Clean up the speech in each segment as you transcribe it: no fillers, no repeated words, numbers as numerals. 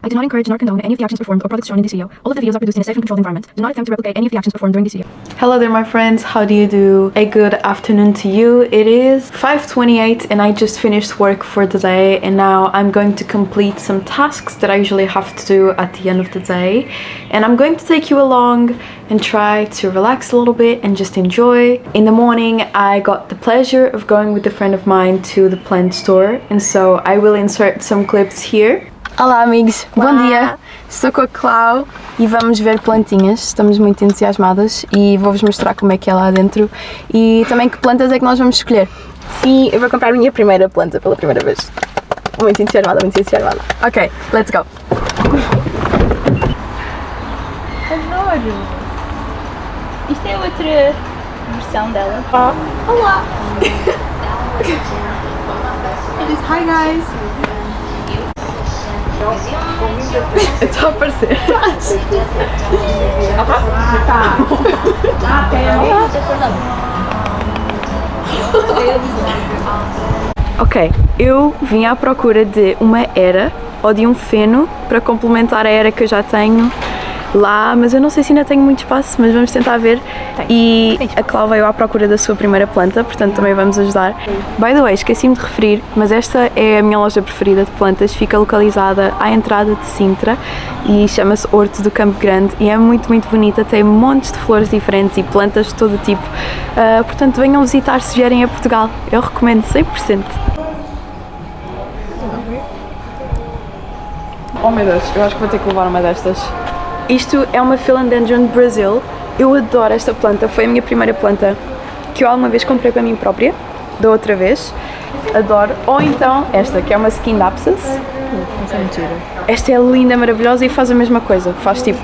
I do not encourage nor condone any of the actions performed or products shown in this video. All of the videos are produced in a safe and controlled environment. Do not attempt to replicate any of the actions performed during this video. Hello there my friends, how do you do? A good afternoon to you. It is 5:28 and I just finished work for the day, and now I'm going to complete some tasks that I usually have to do at the end of the day, and I'm going to take you along and try to relax a little bit and just enjoy. In the morning I got the pleasure of going with a friend of mine to the plant store, and so I will insert some clips here. Olá amigos, bom dia! Estou com a Clau e vamos ver plantinhas, estamos muito entusiasmadas e vou-vos mostrar como é que é lá dentro e também que plantas é que nós vamos escolher. Sim, eu vou comprar a minha primeira planta pela primeira vez. Muito entusiasmada, muito entusiasmada. Ok, let's go! Adoro! Isto é outra versão dela. Oh. Olá! It is hi guys! Está a aparecer. Ok, eu vim à procura de uma era ou de um feno para complementar a era que eu já tenho lá, mas eu não sei se ainda tenho muito espaço, mas vamos tentar ver. E a Clau veio à procura da sua primeira planta, portanto também vamos ajudar. By the way, esqueci-me de referir, mas esta é a minha loja preferida de plantas, fica localizada à entrada de Sintra e chama-se Horto do Campo Grande e é muito bonita, tem montes de flores diferentes e plantas de todo o tipo, portanto venham visitar se vierem a Portugal, eu recomendo 100%. Oh meu Deus, eu acho que vou ter que levar uma destas. Isto é uma Philodendron Brazil. Eu adoro esta planta, foi a minha primeira planta que eu alguma vez comprei para mim própria, da outra vez. Adoro. Ou então esta, que é uma Skindapsus. Esta é linda, maravilhosa e faz a mesma coisa, faz tipo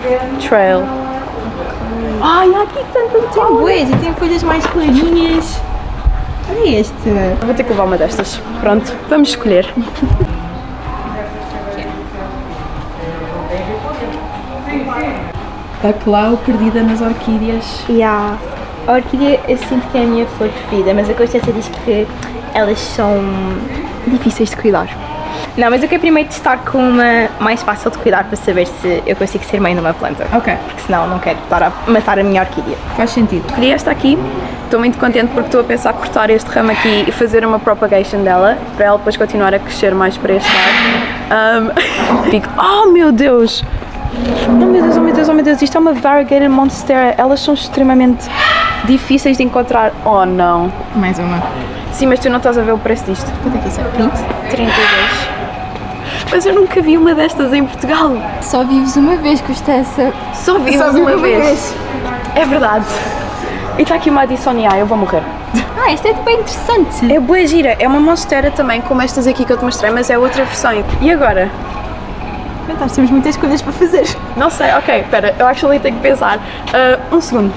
trail. Ai, há aqui tanto Tem bués e tem folhas mais clarinhas. Olha este. Vou ter que levar uma destas. Pronto, vamos escolher. A Clau perdida nas orquídeas. Yeah. A orquídea eu sinto que é a minha flor preferida, mas a Constância diz que elas são difíceis de cuidar. Não, mas eu quero primeiro testar com uma mais fácil de cuidar para saber se eu consigo ser mãe numa planta. Ok. Porque senão não quero estar a matar a minha orquídea. Faz sentido. Escolhi esta aqui, estou muito contente porque estou a pensar cortar este ramo aqui e fazer uma propagation dela, para ela depois continuar a crescer mais para este lado. Oh meu Deus! Oh meu Deus, oh meu Deus, oh meu Deus, isto é uma variegated monstera, elas são extremamente difíceis de encontrar. Oh não! Mais uma. Sim, mas tu não estás a ver o preço disto. Quanto é que isso é? 20? 32. Mas eu nunca vi uma destas em Portugal. Só vives uma vez, Constância. Só vives uma vez. É verdade. E está aqui uma Addisoniae, eu vou morrer. Ah, esta é bem interessante. É boa gira, é uma monstera também, como estas aqui que eu te mostrei, mas é outra versão. E agora? Nós temos muitas coisas para fazer. Não sei, ok, espera, eu actually tenho que pensar. Um segundo.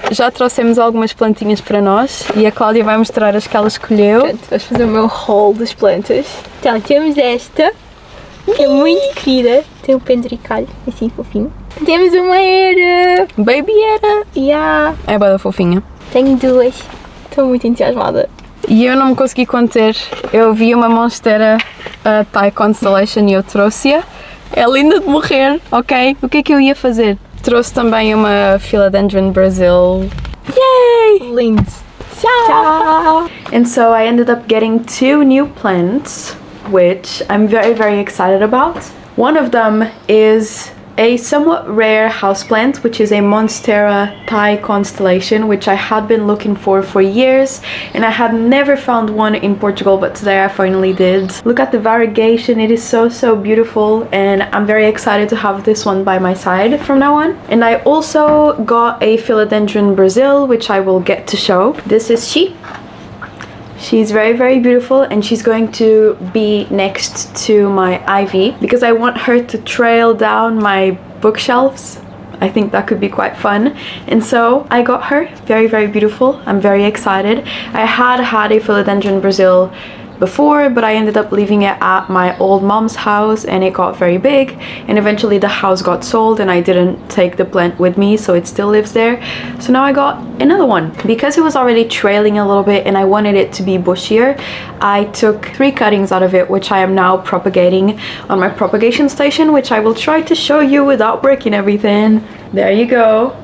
Já trouxemos algumas plantinhas para nós e a Cláudia vai mostrar as que ela escolheu. Pronto, vamos fazer o meu haul das plantas. Então, temos esta, que é muito querida, tem um penduricalho, assim fofinho. Temos uma era. Baby era. Yeah. É boa fofinha. Tenho duas, estou muito entusiasmada. E eu não me consegui conter, eu vi uma monstera Thai Constellation e eu trouxe-a. É linda de morrer, ok? O que é que eu ia fazer? Trouxe também uma Philodendron Brazil. Yay! Lindo. Ciao! And so I ended up getting 2 new plants, which I'm very excited about. One of them is a somewhat rare houseplant, which is a Monstera Thai Constellation, which I had been looking for years, and I had never found one in Portugal, but today I finally did. Look at the variegation, it is so beautiful, and I'm very excited to have this one by my side from now on. And I also got a Philodendron Brazil, which I will get to show. This is she. She's very beautiful, and she's going to be next to my ivy because I want her to trail down my bookshelves. I think that could be quite fun, and so I got her. Very beautiful. I'm very excited. I had a Philodendron Brazil before, but I ended up leaving it at my old mom's house and it got very big, and eventually the house got sold and I didn't take the plant with me, so it still lives there. So now I got another one. Because it was already trailing a little bit and I wanted it to be bushier, I took 3 cuttings out of it, which I am now propagating on my propagation station, which I will try to show you without breaking everything. There you go.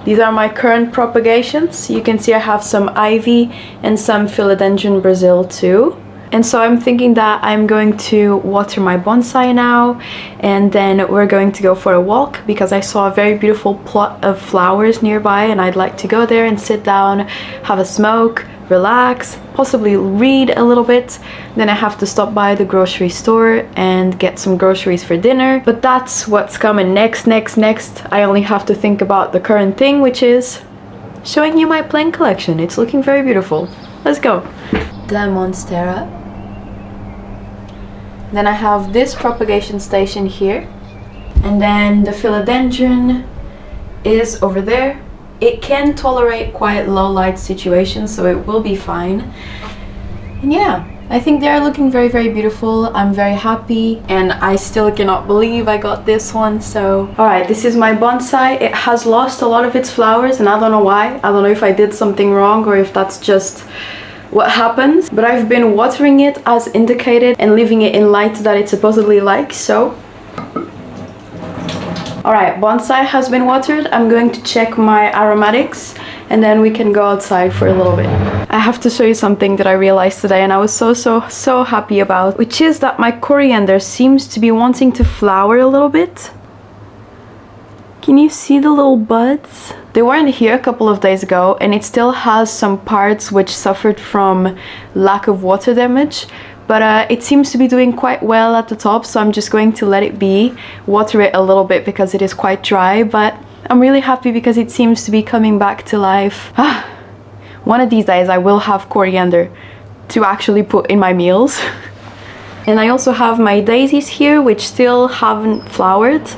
These are my current propagations. You can see I have some ivy and some philodendron Brazil too. And so I'm thinking that I'm going to water my bonsai now, and then we're going to go for a walk because I saw a very beautiful plot of flowers nearby and I'd like to go there and sit down, have a smoke, relax, possibly read a little bit. Then I have to stop by the grocery store and get some groceries for dinner. But that's what's coming next. I only have to think about the current thing, which is showing you my plant collection. It's looking very beautiful. Let's go. The Monstera. Then I have this propagation station here, and then the philodendron is over there. It can tolerate quite low light situations, so it will be fine. And yeah, I think they are looking very, very beautiful. I'm very happy, and I still cannot believe I got this one. So alright, this is my bonsai. It has lost a lot of its flowers and I don't know why. I don't know if I did something wrong or if that's just what happens, but I've been watering it as indicated and leaving it in light that it supposedly likes. So alright, bonsai has been watered. I'm going to check my aromatics and then we can go outside for a little bit. I have to show you something that I realized today and I was so happy about, which is that my coriander seems to be wanting to flower a little bit. Can you see the little buds? They weren't here a couple of days ago and it still has some parts which suffered from lack of water damage, but it seems to be doing quite well at the top, so I'm just going to let it be, water it a little bit because it is quite dry, but I'm really happy because it seems to be coming back to life. One of these days I will have coriander to actually put in my meals. And I also have my daisies here, which still haven't flowered,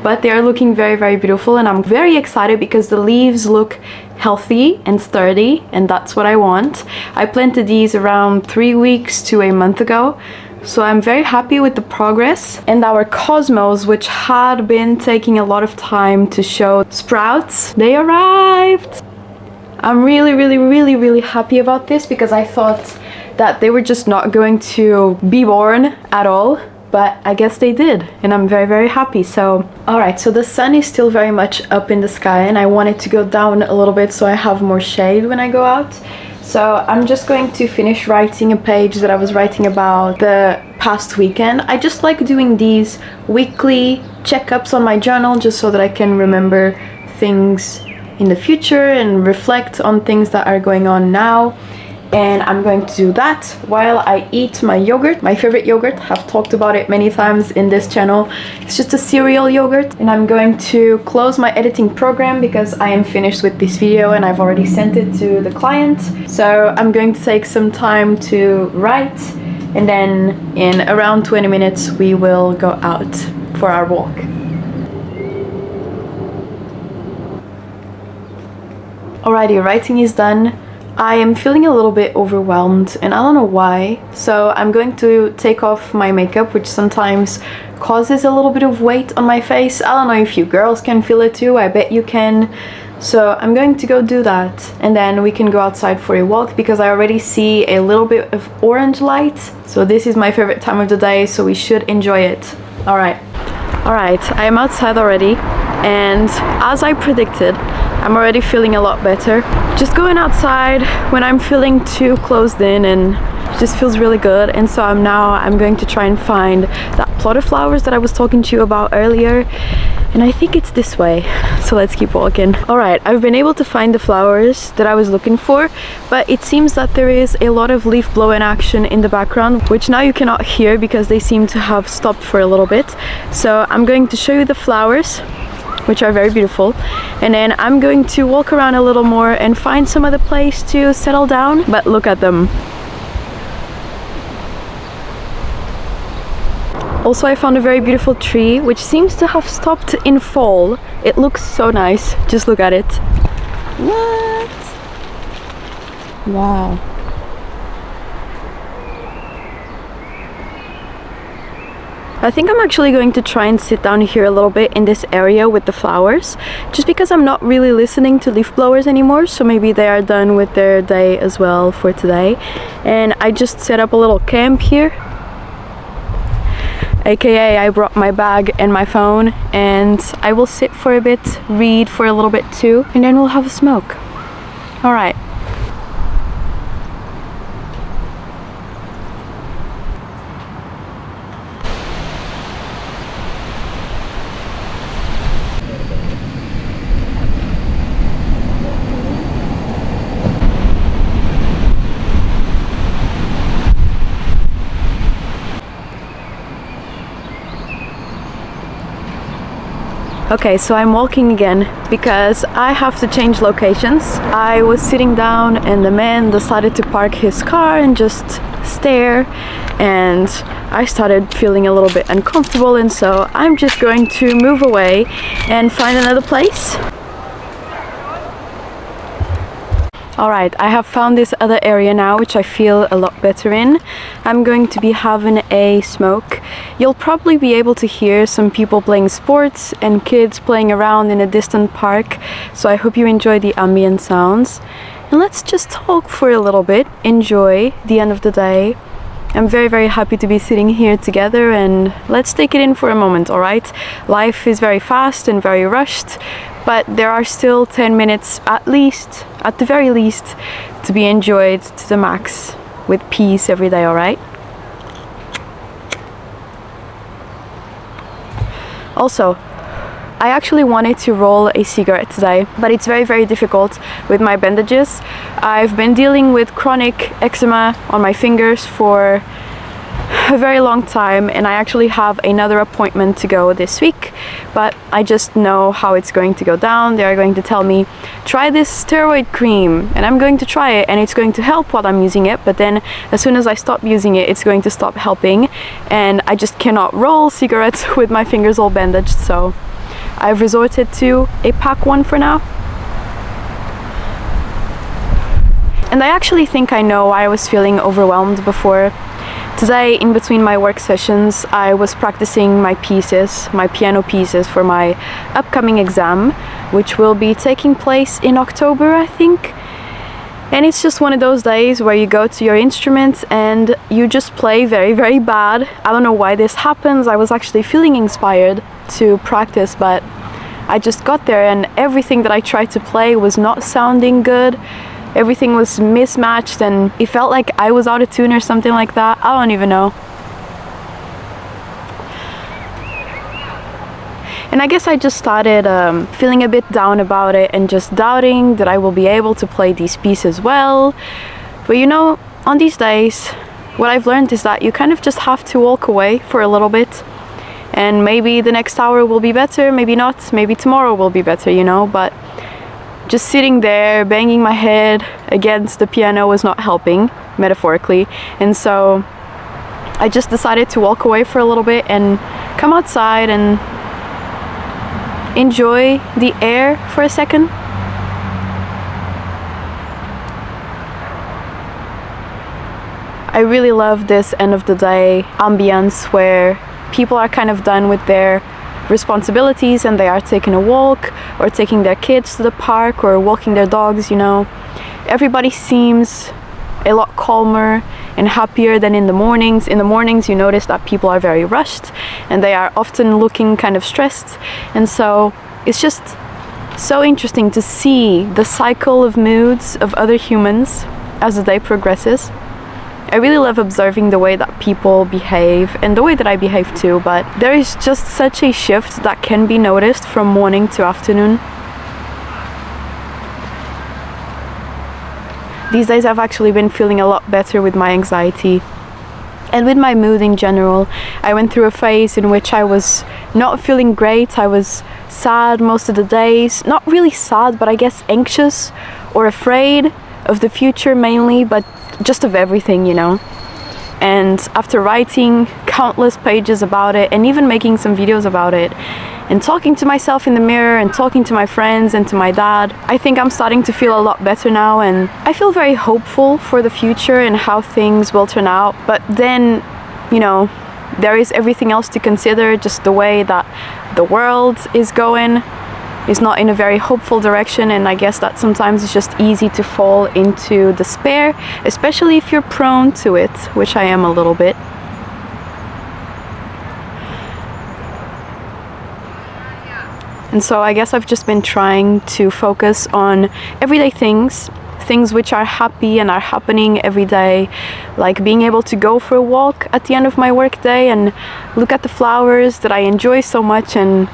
but they are looking very, very beautiful, and I'm very excited because the leaves look healthy and sturdy, and that's what I want. I planted these around 3 weeks to a month ago, so I'm very happy with the progress. And our cosmos, which had been taking a lot of time to show sprouts, they arrived. I'm really happy about this because I thought that they were just not going to be born at all, but I guess they did, and I'm very, very happy. So alright, so the sun is still very much up in the sky and I want it to go down a little bit so I have more shade when I go out. So I'm just going to finish writing a page that I was writing about the past weekend. I just like doing these weekly checkups on my journal just so that I can remember things in the future and reflect on things that are going on now. And I'm going to do that while I eat my yogurt, my favorite yogurt. I've talked about it many times in this channel. It's just a cereal yogurt, and I'm going to close my editing program because I am finished with this video and I've already sent it to the client. So I'm going to take some time to write, and then in around 20 minutes we will go out for our walk. Alrighty, writing is done. I am feeling a little bit overwhelmed and I don't know why, so I'm going to take off my makeup, which sometimes causes a little bit of weight on my face. I don't know if you girls can feel it too, I bet you can. So I'm going to go do that and then we can go outside for a walk because I already see a little bit of orange light. So this is my favorite time of the day, so we should enjoy it. Alright, I am outside already, and as I predicted, I'm already feeling a lot better. Just going outside when I'm feeling too closed in, and it just feels really good. And so I'm going to try and find that plot of flowers that I was talking to you about earlier, and I think it's this way, so let's keep walking. Alright, I've been able to find the flowers that I was looking for, but it seems that there is a lot of leaf blowing action in the background, which now you cannot hear because they seem to have stopped for a little bit. So I'm going to show you the flowers, which are very beautiful, and then I'm going to walk around a little more and find some other place to settle down. But look at them. Also, I found a very beautiful tree which seems to have stopped in fall. It looks so nice, just look at it. What? Wow. I think I'm actually going to try and sit down here a little bit in this area with the flowers, just because I'm not really listening to leaf blowers anymore, so maybe they are done with their day as well for today. And I just set up a little camp here, aka I brought my bag and my phone, and I will sit for a bit, read for a little bit too, and then we'll have a smoke. All right. Okay, so I'm walking again because I have to change locations. I was sitting down and the man decided to park his car and just stare, and I started feeling a little bit uncomfortable, and so I'm just going to move away and find another place. Alright, I have found this other area now, which I feel a lot better in. I'm going to be having a smoke. You'll probably be able to hear some people playing sports and kids playing around in a distant park, so I hope you enjoy the ambient sounds. And let's just talk for a little bit, enjoy the end of the day. I'm very happy to be sitting here together, and let's take it in for a moment, alright? Life is very fast and very rushed, but there are still 10 minutes at least, at the very least, to be enjoyed to the max with peace every day, alright? Also, I actually wanted to roll a cigarette today, but it's very difficult with my bandages. I've been dealing with chronic eczema on my fingers for a very long time, and I actually have another appointment to go this week, but I just know how it's going to go down. They are going to tell me, try this steroid cream, and I'm going to try it, and it's going to help while I'm using it, but then as soon as I stop using it, it's going to stop helping, and I just cannot roll cigarettes with my fingers all bandaged, so I've resorted to a pack one for now. And I actually think I know why I was feeling overwhelmed before. Today, in between my work sessions, I was practicing my pieces, my piano pieces for my upcoming exam, which will be taking place in October, I think. And it's just one of those days where you go to your instrument and you just play very bad. I don't know why this happens. I was actually feeling inspired to practice, but I just got there and everything that I tried to play was not sounding good. Everything was mismatched and it felt like I was out of tune or something like that. I don't even know. And I guess I just started feeling a bit down about it and just doubting that I will be able to play these pieces well. But you know, on these days, what I've learned is that you kind of just have to walk away for a little bit. And maybe the next hour will be better, maybe not, maybe tomorrow will be better, you know, but just sitting there, banging my head against the piano was not helping, metaphorically. And so I just decided to walk away for a little bit and come outside and enjoy the air for a second. I really love this end of the day ambience where people are kind of done with their responsibilities and they are taking a walk or taking their kids to the park or walking their dogs, you know. Everybody seems a lot calmer and happier than in the mornings. In the mornings you notice that people are very rushed and they are often looking kind of stressed, and so it's just so interesting to see the cycle of moods of other humans as the day progresses. I really love observing the way that people behave and the way that I behave too, but there is just such a shift that can be noticed from morning to afternoon. These days I've actually been feeling a lot better with my anxiety and with my mood in general. I went through a phase in which I was not feeling great. I was sad most of the days. Not really sad, but I guess anxious or afraid of the future mainly, but just of everything, you know. And after writing countless pages about it and even making some videos about it and talking to myself in the mirror and talking to my friends and to my dad, I think I'm starting to feel a lot better now, and I feel very hopeful for the future and how things will turn out. But then, you know, there is everything else to consider. Just the way that the world is going is not in a very hopeful direction, and I guess that sometimes it's just easy to fall into despair, especially if you're prone to it, which I am a little bit. And so I guess I've just been trying to focus on everyday things which are happy and are happening every day, like being able to go for a walk at the end of my workday and look at the flowers that I enjoy so much, and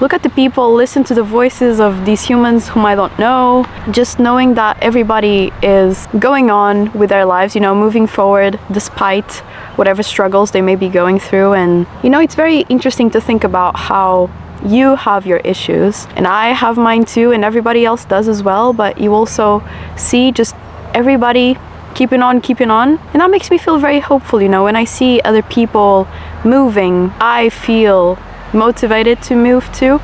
look at the people, listen to the voices of these humans whom I don't know, just knowing that everybody is going on with their lives, you know, moving forward despite whatever struggles they may be going through. And you know, it's very interesting to think about how you have your issues and I have mine too, and everybody else does as well, but you also see just everybody keeping on, and that makes me feel very hopeful. You know, when I see other people moving, I feel motivated to move too.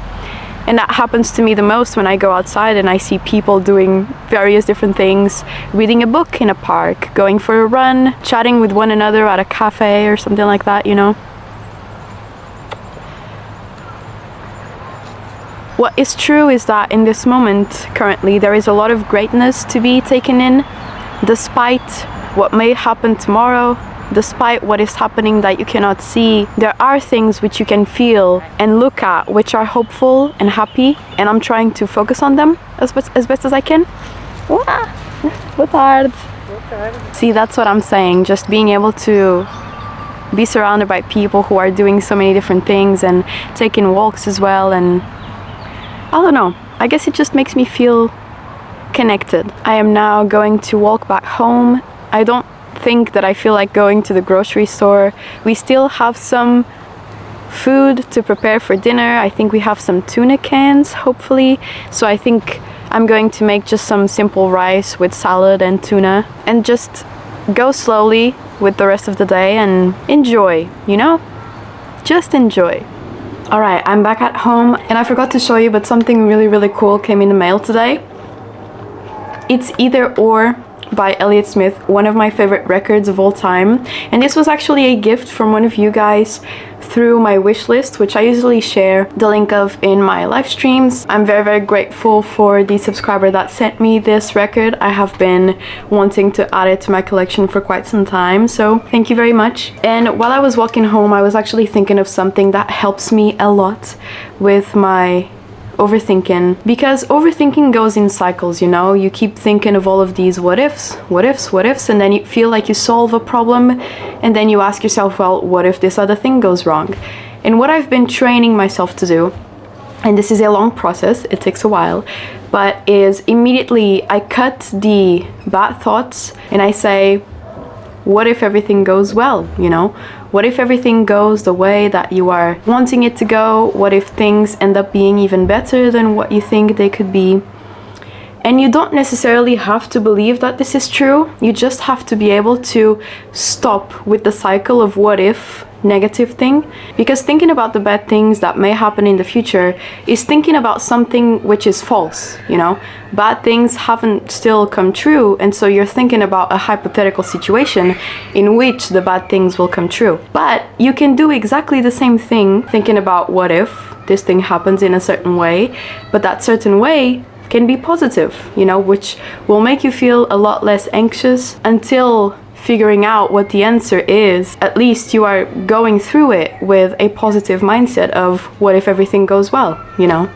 And that happens to me the most when I go outside and I see people doing various different things, reading a book in a park, going for a run, chatting with one another at a cafe or something like that, you know. What is true is that in this moment, currently, there is a lot of greatness to be taken in, despite what may happen tomorrow, despite what is happening that you cannot see. There are things which you can feel and look at which are hopeful and happy, and I'm trying to focus on them as best as I can. Boa tarde. See, that's what I'm saying, just being able to be surrounded by people who are doing so many different things and taking walks as well, and I don't know, I guess it just makes me feel connected. I am now going to walk back home. I don't think that I feel like going to the grocery store. We still have some food to prepare for dinner. I think we have some tuna cans, hopefully. So I think I'm going to make just some simple rice with salad and tuna and just go slowly with the rest of the day and enjoy, you know? Just enjoy. Alright, I'm back at home and I forgot to show you, but something really cool came in the mail today. It's Either Or by Elliott Smith, one of my favorite records of all time. And this was actually a gift from one of you guys through my wish list, which I usually share the link of in my live streams. I'm very grateful for the subscriber that sent me this record. I have been wanting to add it to my collection for quite some time, so thank you very much. And while I was walking home, I was actually thinking of something that helps me a lot with my overthinking, because overthinking goes in cycles, you know. You keep thinking of all of these what ifs, and then you feel like you solve a problem, and then you ask yourself, well, what if this other thing goes wrong? And what I've been training myself to do, and this is a long process, it takes a while, but is immediately I cut the bad thoughts and I say, what if everything goes well, you know? What if everything goes the way that you are wanting it to go? What if things end up being even better than what you think they could be? And you don't necessarily have to believe that this is true. You just have to be able to stop with the cycle of what if negative thing, because thinking about the bad things that may happen in the future is thinking about something which is false, you know. Bad things haven't still come true, and so you're thinking about a hypothetical situation in which the bad things will come true. But you can do exactly the same thing thinking about what if this thing happens in a certain way, but that certain way can be positive, you know, which will make you feel a lot less anxious until figuring out what the answer is. At least you are going through it with a positive mindset of what if everything goes well, you know?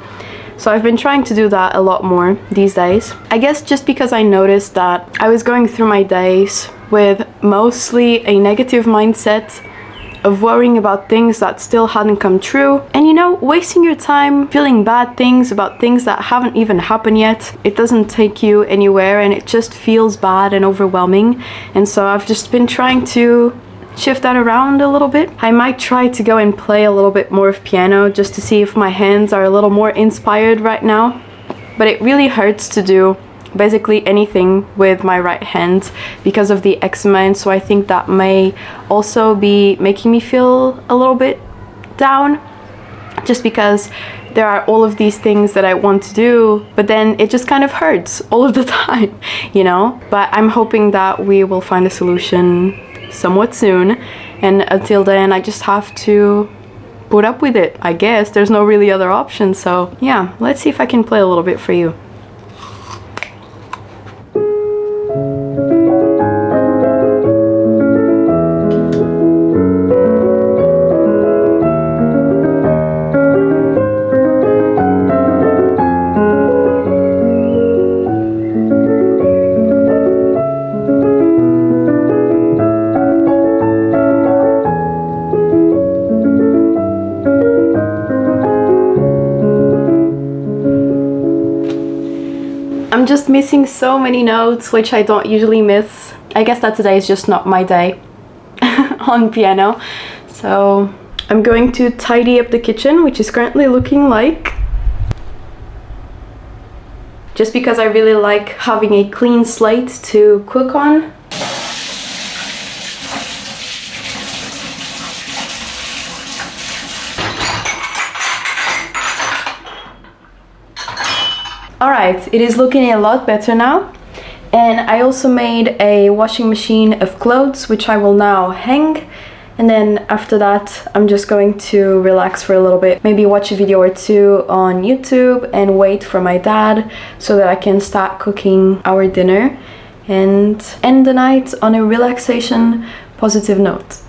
So I've been trying to do that a lot more these days. I guess just because I noticed that I was going through my days with mostly a negative mindset of worrying about things that still hadn't come true, and you know, wasting your time feeling bad things about things that haven't even happened yet. It doesn't take you anywhere and it just feels bad and overwhelming. And so I've just been trying to shift that around a little bit. I might try to go and play a little bit more of piano just to see if my hands are a little more inspired right now, but it really hurts to do basically anything with my right hand because of the eczema, and so I think that may also be making me feel a little bit down, just because there are all of these things that I want to do, but then it just kind of hurts all of the time, you know. But I'm hoping that we will find a solution somewhat soon, and until then I just have to put up with it, I guess. There's no really other option, so yeah, let's see if I can play a little bit for you. I'm just missing so many notes, which I don't usually miss. I guess that today is just not my day on piano. So I'm going to tidy up the kitchen, which is currently looking like, just because I really like having a clean slate to cook on. Alright, it is looking a lot better now. And I also made a washing machine of clothes, which I will now hang. And then after that, I'm just going to relax for a little bit. Maybe watch a video or two on YouTube and wait for my dad so that I can start cooking our dinner and end the night on a relaxation, positive note.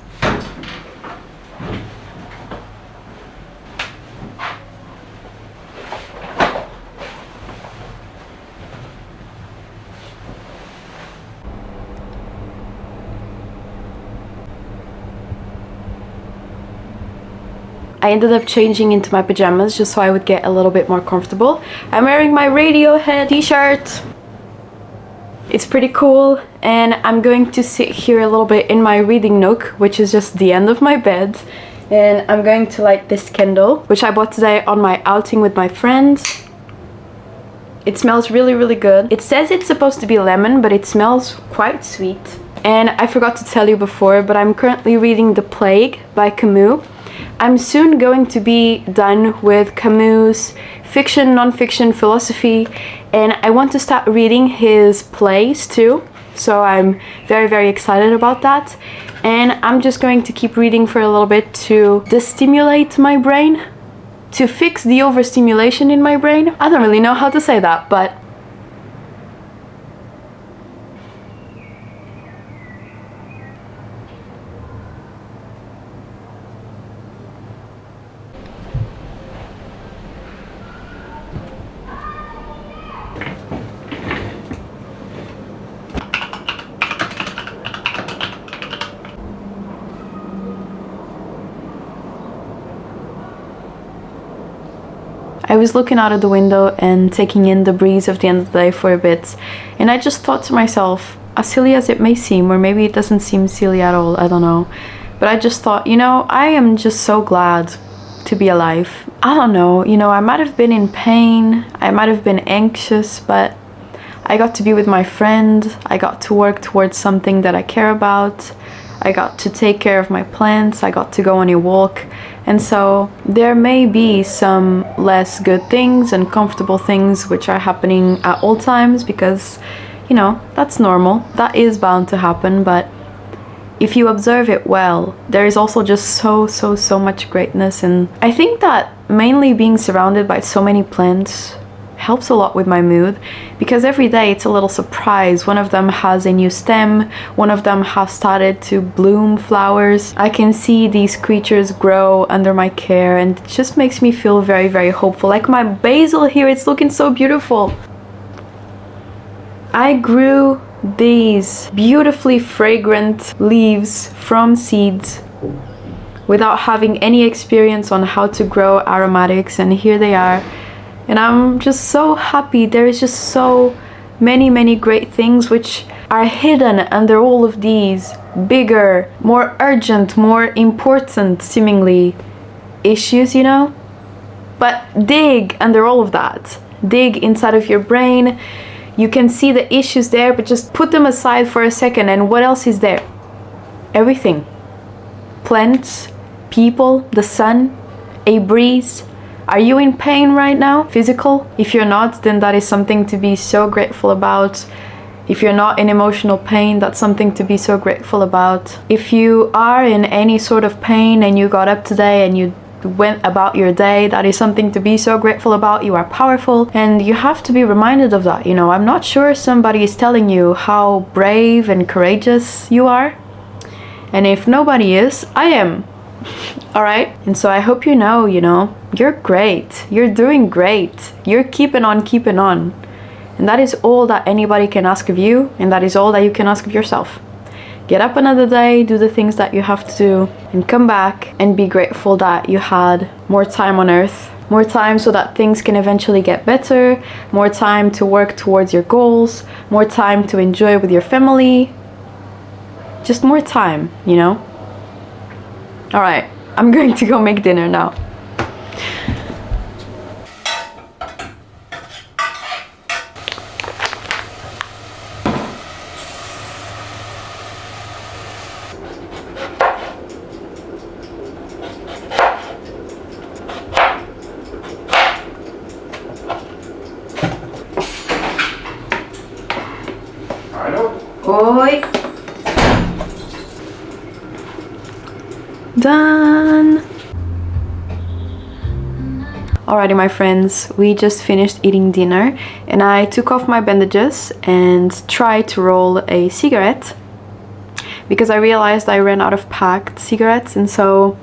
I ended up changing into my pajamas just so I would get a little bit more comfortable. I'm wearing my Radiohead t-shirt. It's pretty cool, and I'm going to sit here a little bit in my reading nook, which is just the end of my bed. And I'm going to light this candle, which I bought today on my outing with my friends. It smells really, really good. It says it's supposed to be lemon, but it smells quite sweet. And I forgot to tell you before, but I'm currently reading The Plague by Camus. I'm soon going to be done with Camus' fiction, non-fiction, philosophy, and I want to start reading his plays too. So I'm very, very excited about that. And I'm just going to keep reading for a little bit to destimulate my brain, to fix the overstimulation in my brain. I don't really know how to say that, but I was looking out of the window and taking in the breeze of the end of the day for a bit, and I just thought to myself, as silly as it may seem, or maybe it doesn't seem silly at all, I don't know, but I just thought, you know, I am just so glad to be alive. I don't know, you know, I might have been in pain, I might have been anxious, but I got to be with my friend, I got to work towards something that I care about, I got to take care of my plants, I got to go on a walk. And so there may be some less good things and comfortable things which are happening at all times, because, you know, that's normal. That is bound to happen, but if you observe it well, there is also just so much greatness. And I think that mainly being surrounded by so many plants helps a lot with my mood, because every day it's a little surprise. One of them has a new stem, one of them has started to bloom flowers. I can see these creatures grow under my care, and it just makes me feel very, very hopeful. Like my basil here, it's looking so beautiful. I grew these beautifully fragrant leaves from seeds without having any experience on how to grow aromatics, and here they are. And I'm just so happy. There is just so many great things which are hidden under all of these bigger, more urgent, more important seemingly issues, you know? But dig under all of that. Dig inside of your brain. You can see the issues there, but just put them aside for a second, and what else is there? Everything. Plants, people, the sun, a breeze. Are you in pain right now? Physical? If you're not, then that is something to be so grateful about. If you're not in emotional pain, that's something to be so grateful about. If you are in any sort of pain and you got up today and you went about your day, that is something to be so grateful about. You are powerful and you have to be reminded of that. You know, I'm not sure somebody is telling you how brave and courageous you are. And if nobody is, I am. All right? And so I hope you know, you're great. You're doing great. You're keeping on keeping on. And that is all that anybody can ask of you, and that is all that you can ask of yourself. Get up another day, do the things that you have to do, and come back and be grateful that you had more time on earth, more time so that things can eventually get better, more time to work towards your goals, more time to enjoy with your family, just more time, All right, I'm going to go make dinner now. Oi. Done. Alrighty, my friends, we just finished eating dinner and I took off my bandages and tried to roll a cigarette because I realized I ran out of packed cigarettes. And so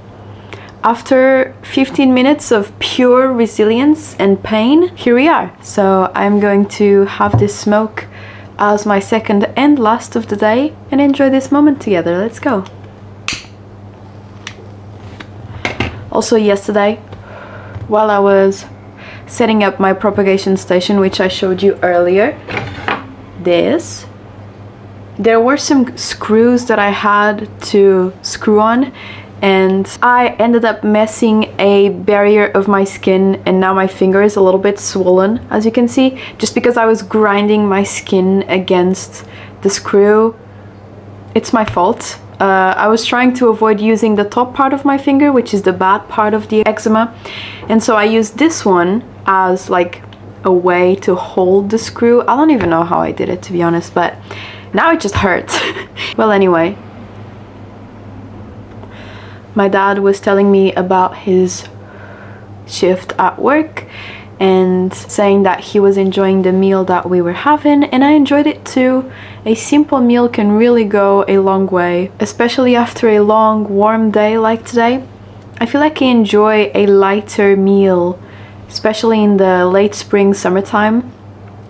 after 15 minutes of pure resilience and pain, here we are. So I'm going to have this smoke as my second and last of the day and enjoy this moment together. Let's go. Also yesterday, while I was setting up my propagation station, which I showed you earlier, there were some screws that I had to screw on, and I ended up messing a barrier of my skin, and now my finger is a little bit swollen, as you can see, just because I was grinding my skin against the screw. It's my fault. I was trying to avoid using the top part of my finger, which is the bad part of the eczema, and so I used this one as like a way to hold the screw. I don't even know how I did it, to be honest, but now it just hurts. Well, anyway, my dad was telling me about his shift at work and saying that he was enjoying the meal that we were having, and I enjoyed it too. A simple meal can really go a long way, especially after a long warm day like today. I feel like I enjoy a lighter meal, especially in the late spring, summertime,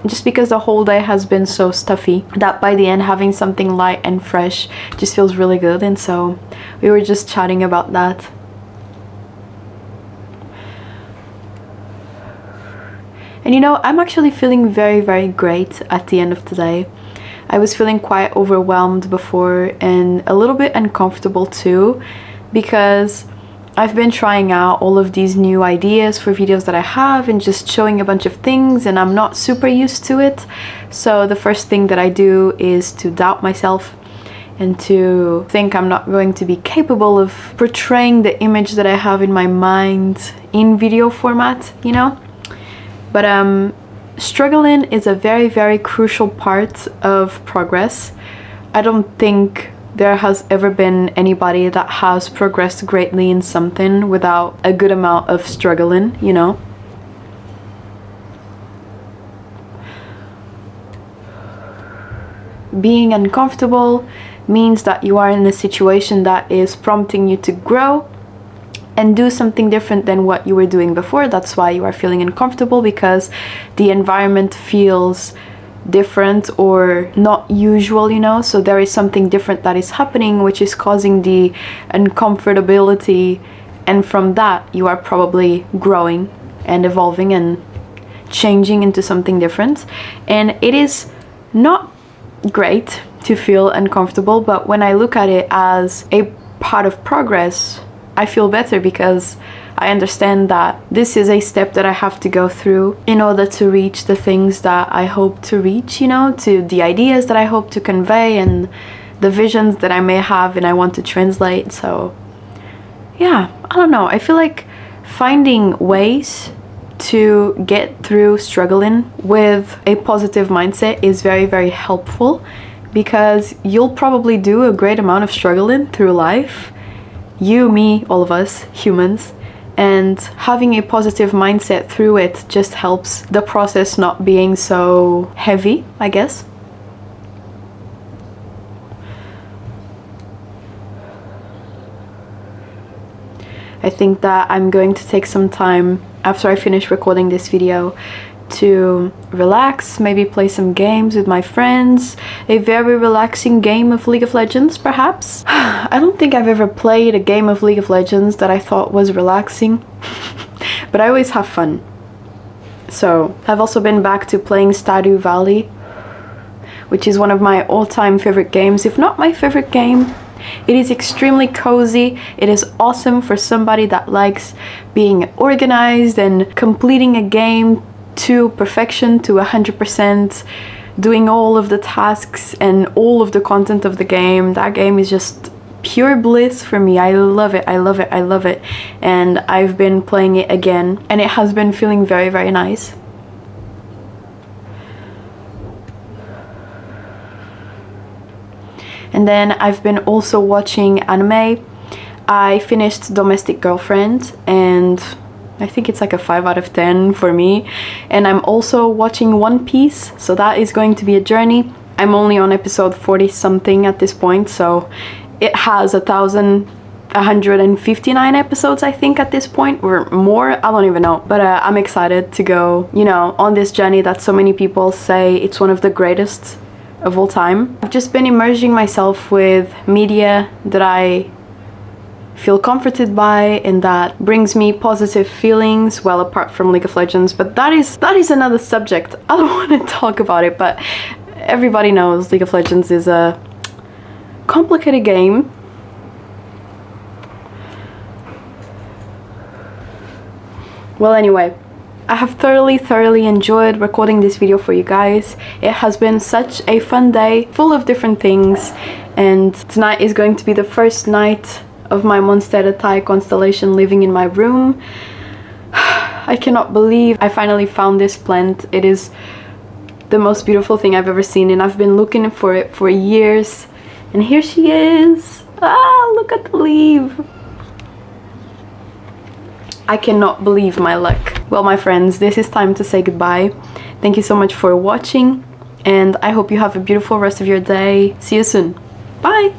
just because the whole day has been so stuffy that by the end having something light and fresh just feels really good. And so we were just chatting about that. And I'm actually feeling very, very great at the end of the day. I was feeling quite overwhelmed before and a little bit uncomfortable too, because I've been trying out all of these new ideas for videos that I have and just showing a bunch of things, and I'm not super used to it. So the first thing that I do is to doubt myself and to think I'm not going to be capable of portraying the image that I have in my mind in video format, But struggling is a very, very crucial part of progress. I don't think there has ever been anybody that has progressed greatly in something without a good amount of struggling, Being uncomfortable means that you are in a situation that is prompting you to grow and do something different than what you were doing before. That's why you are feeling uncomfortable, because the environment feels different or not usual, So there is something different that is happening, which is causing the uncomfortability, and from that you are probably growing and evolving and changing into something different. And it is not great to feel uncomfortable, but when I look at it as a part of progress, I feel better, because I understand that this is a step that I have to go through in order to reach the things that I hope to reach, to the ideas that I hope to convey and the visions that I may have and I want to translate. So yeah, I don't know. I feel like finding ways to get through struggling with a positive mindset is very, very helpful, because you'll probably do a great amount of struggling through life. You, me, all of us humans. And having a positive mindset through it just helps the process not being so heavy, I guess. I think that I'm going to take some time after I finish recording this video to relax, maybe play some games with my friends, a very relaxing game of League of Legends perhaps. I don't think I've ever played a game of League of Legends that I thought was relaxing, but I always have fun. So I've also been back to playing Stardew Valley, which is one of my all-time favorite games, if not my favorite game. It is extremely cozy. It is awesome for somebody that likes being organized and completing a game to perfection, to 100%, doing all of the tasks and all of the content of the game. That game is just pure bliss for me. I love it, I love it, I love it. And I've been playing it again, and it has been feeling very, very nice. And then I've been also watching anime. I finished Domestic Girlfriend, and I think it's like a 5 out of 10 for me. And I'm also watching One Piece, so that is going to be a journey. I'm only on episode 40 something at this point, so it has 1,159 episodes, I think, at this point, or more, I don't even know. But I'm excited to go, you know, on this journey that so many people say it's one of the greatest of all time. I've just been immersing myself with media that I feel comforted by and that brings me positive feelings, well, apart from League of Legends, but that is another subject. I don't want to talk about it, but everybody knows League of Legends is a complicated game. Well, anyway, I have thoroughly enjoyed recording this video for you guys. It has been such a fun day, full of different things, and tonight is going to be the first night of my Monstera Tai constellation living in my room. I cannot believe I finally found this plant. It is the most beautiful thing I've ever seen, and I've been looking for it for years, and here she is. Ah, look at the leaf. I cannot believe my luck. Well, my friends, this is time to say goodbye. Thank you so much for watching, and I hope you have a beautiful rest of your day. See you soon. Bye!